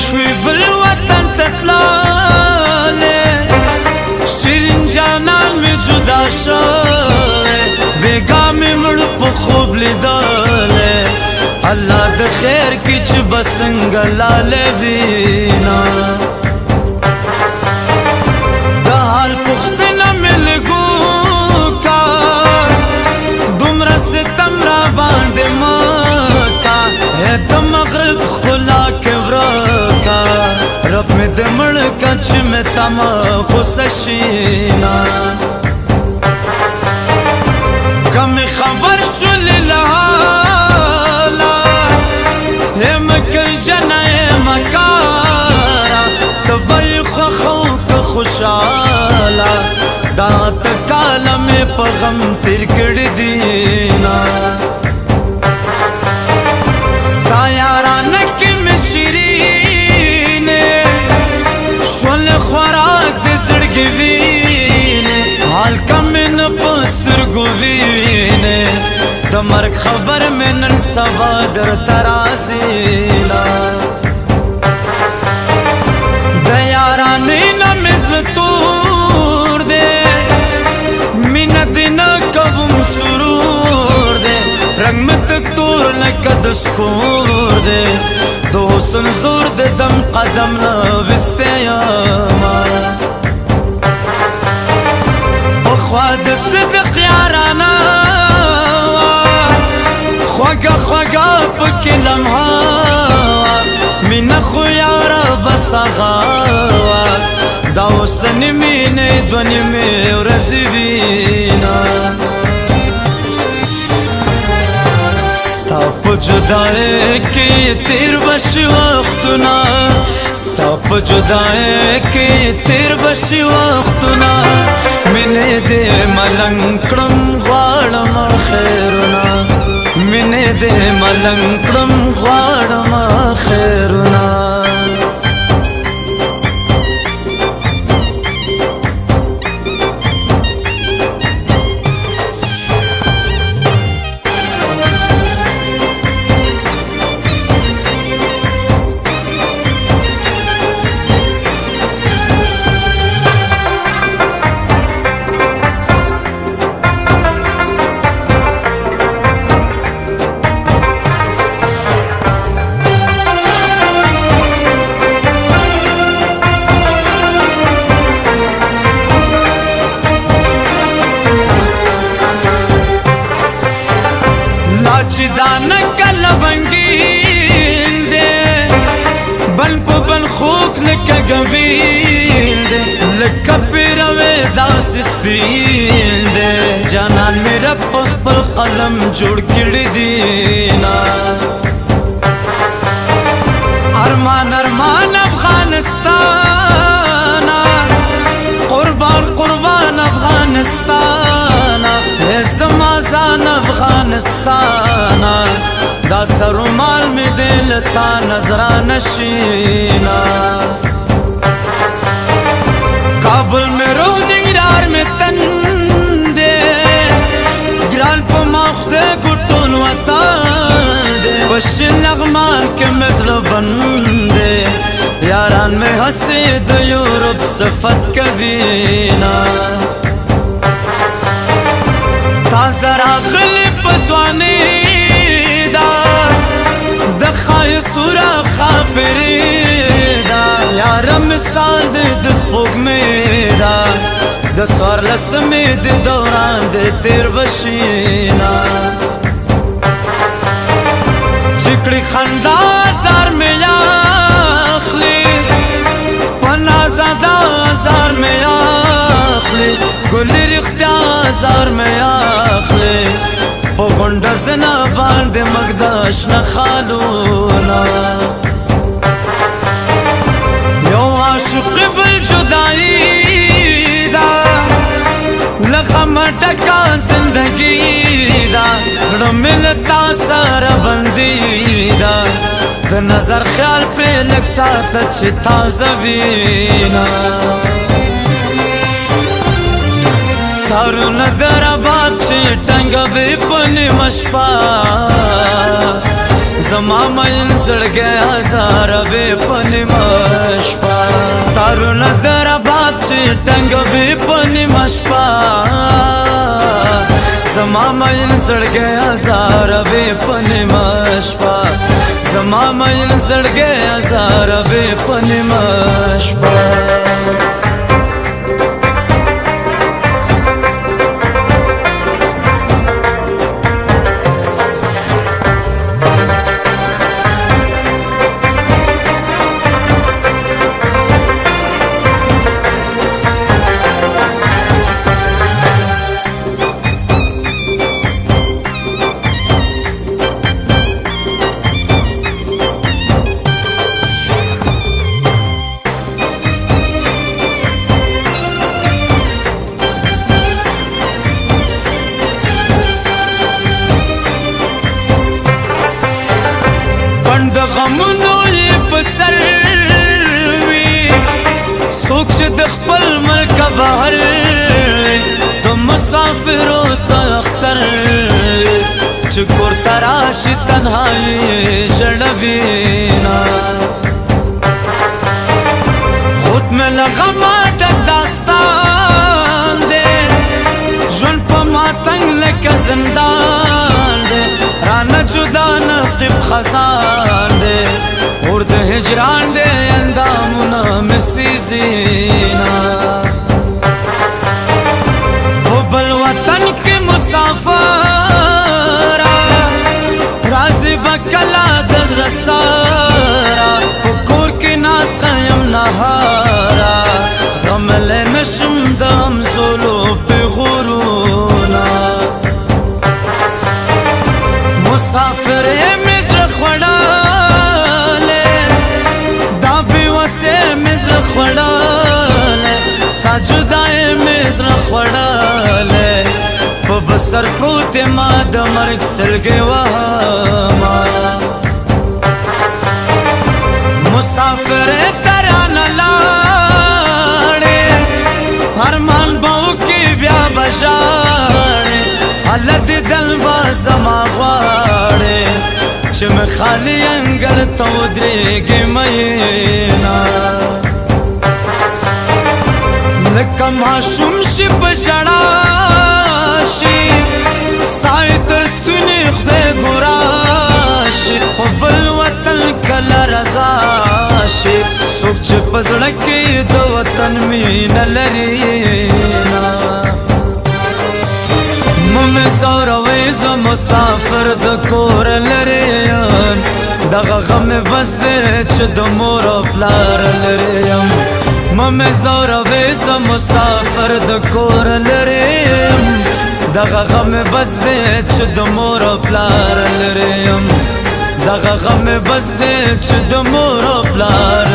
شوي بالوطن تطلالي شیرین جانان می جدا شوی بیگا می مړ په خوب لیدلې الله د خیر کی چې بسنګ لاله وینا د حال پختنه ملګو کا دومره ستم را باندې مکا د مغرب خلا کې رب میں دمڑ کچ میں تما خوشینا کم خبر شل لحالا هم کر جنائے مکارا تبای خوخوک خوشالا دات کالا میں پغم تیر کر دینا ستا یارانک میں شیرین شول خوراک د زړګي وینې حال کم نه پستر ګوینې د مرګ خبر مې نن سبا در ترازیلا د یارانې نه مزل تور دې مینه دې نه کوم سرور دې رنگ مې تک تور لکه د سکور دې دو حسن زور د دم قدم نه وسته یما خوا د صدق یارانا خواږه خواږه پکې لمحه مینه خو یاره بس هغه دا اوس نیمې دوه نیمې ورځې وینا ستا په جدای کې تیر بشي وختونه ستا په جدای کې تیر بشي وختونه مینې دې ملنګ کړم غواړم خیرونه مینې دې ملنګ کړم غواړم خیرونه چې دانه کله بنګیل دی بل په بل خوک لکه ګویل دی لکه پیروي داسې سپیل دی جانان مې رب په خپل قلم جوړ کړی دی نا ارمان ارمان افغانستان قربان قربان افغانستان زما ځان افغانستان دا سرومال می دل تا نظرانه شینا کابل میں رو نگرار میں تندے گرال پا ماختے گٹون وطان دے وشی لغمان کے مزل بندے یاران میں ہسی دو یورپ صفت کبینا تا زرا غلی پسوانی دا دخای سورا خابری دا یارم سپوږمۍ ده د څوارلسمې د دوران د تیر بشینا چې کړي خندا زار مې اخلي په نازاده زار مې اخلي ګلې رښتیا زار مې اخلي په غونډه زنه باندې مږده شنه خالونه یو عاشق بل جدایي ده له غمه ډکه زندګي ده زړه مې له تا سره بندي ده د نظر خیال پرې لږ ساته چې تازه وینه تارونه د رباب چې ټنګوي په نیمه شپه زما مین زړګی ازاروي په نیمه شپه تارونه د رباب چې ټنګوي په نیمه شپه زما مین زړګی ازاروي په نیمه شپه زما مین زړګی ازاروي په نیمه شپه د غمونو یې په سر وي څوک چې د خپل ملک بهر د مسافرو سره اختر چې کور ته راشي تنهایي ژړوينه خود مې له غمه ډک داستان دی ژوند په ماتنګ لکه زندان دی رانه جدا نقیب خزان دے اور د هجران دے اندامونه مسیزینا او بل وطن کې مسافر راځي بکلا د زړه سارا کور کې ناس خیم نهارا زمل نشم دم زولو په غرونا مسافر مزر خوڑاله دا بیوسه مزر خوڑاله سجدای مزر خوڑاله په بسر پروت ما د مرګ سلګي وهما مسافر ترانه لاړې ارمان باو کې بیا بشاړې حالت دل با زما غواړې چې مې خالي انګړ ته ودرېږې مینا لکه ماشوم شي په ژړا شي سای تر ستوني خدای ګورا شي خو بل وطن کله رضا شي څوک چې په زړه کې د وطن مینه لري مې زوروي زه مسافر د کور لرې یم دغه غم بس دی چې د مور او پلار لرې یم مې زوروي زه مسافر د کور لرې یم دغه غم بس دی چې د مور او پلار لرې یم دغه غم بس دی چې د مور او پلار